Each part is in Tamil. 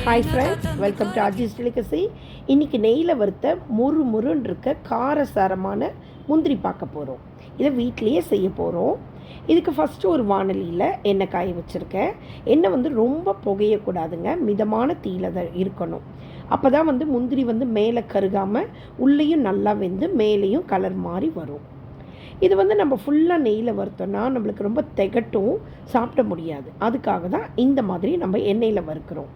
ஹாய் ஃப்ரெண்ட்ஸ், வெல்கம் டு ஆர்ஜிஸ் டெலிகசி. இன்றைக்கி நெய்யில் வறுத்த முறுன்னு இருக்க காரசாரமான முந்திரி பார்க்க போகிறோம். இதை வீட்டிலையே செய்ய போகிறோம். இதுக்கு ஃபஸ்ட்டு ஒரு வானலியில் எண்ணெய் காய வச்சுருக்கேன். எண்ணெய் ரொம்ப புகையக்கூடாதுங்க, மிதமான தீயில தான் இருக்கணும். அப்போ தான் முந்திரி மேலே கருகாமல் உள்ளேயும் நல்லா வெந்து மேலேயும் கலர் மாதிரி வரும். இது நம்ம ஃபுல்லாக நெய்யில் வறுத்தோன்னா நம்மளுக்கு ரொம்ப திகட்டும், சாப்பிட முடியாது. அதுக்காக தான் இந்த மாதிரி நம்ம எண்ணெயில் வறுக்கிறோம்.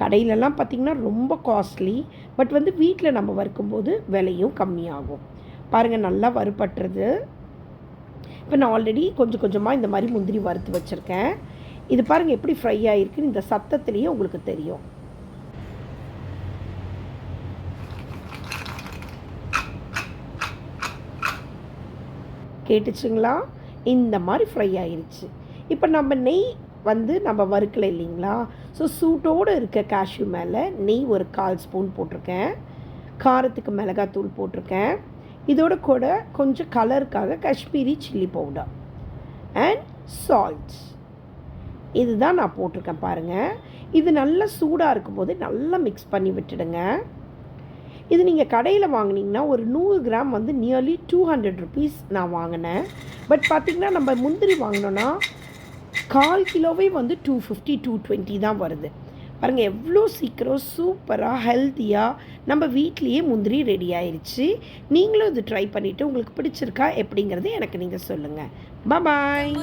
கடையிலலாம் பார்த்திங்கன்னா ரொம்ப காஸ்ட்லி, பட் வீட்டில் நம்ம வறுக்கும்போது விலையும் கம்மியாகும். பாருங்கள், நல்லா வறுபட்டுறது. இப்போ நான் ஆல்ரெடி கொஞ்சம் கொஞ்சமாக இந்த மாதிரி முந்திரி வறுத்து வச்சுருக்கேன். இது பாருங்கள் எப்படி ஃப்ரை ஆகிருக்குன்னு இந்த சத்தத்துலேயே உங்களுக்கு தெரியும். கேட்டுச்சுங்களா? இந்த மாதிரி ஃப்ரை ஆகிருச்சு. இப்போ நம்ம நெய் நம்ம வறுக்கலை இல்லைங்களா? ஸோ சூட்டோடு இருக்க கேஷ்யூ மேலே நெய் ஒரு 1/4 ஸ்பூன் போட்டிருக்கேன். காரத்துக்கு மிளகாத்தூள் போட்டிருக்கேன். இதோட கூட கொஞ்சம் கலருக்காக Kashmiri chilli powder and salt, இதுதான் நான் போட்டிருக்கேன். பாருங்கள், இது நல்லா சூடாக இருக்கும்போது நல்லா மிக்ஸ் பண்ணி விட்டுடுங்க. இது நீங்கள் கடையில் வாங்கினீங்கன்னா ஒரு 100 கிராம் நியர்லி 200 ருபீஸ் நான் வாங்கினேன். பட் பார்த்திங்கன்னா நம்ம முந்திரி வாங்கினோன்னா 1/4 கிலோவே 250 220 தான் வருது. பாருங்கள், எவ்வளோ சீக்கிரம் சூப்பராக ஹெல்த்தியாக நம்ம வீட்லேயே முந்திரி ரெடி ஆயிடுச்சு. நீங்களும் இது ட்ரை பண்ணிவிட்டு உங்களுக்கு பிடிச்சிருக்கா எப்படிங்கிறது எனக்கு நீங்கள் சொல்லுங்கள். பாய்.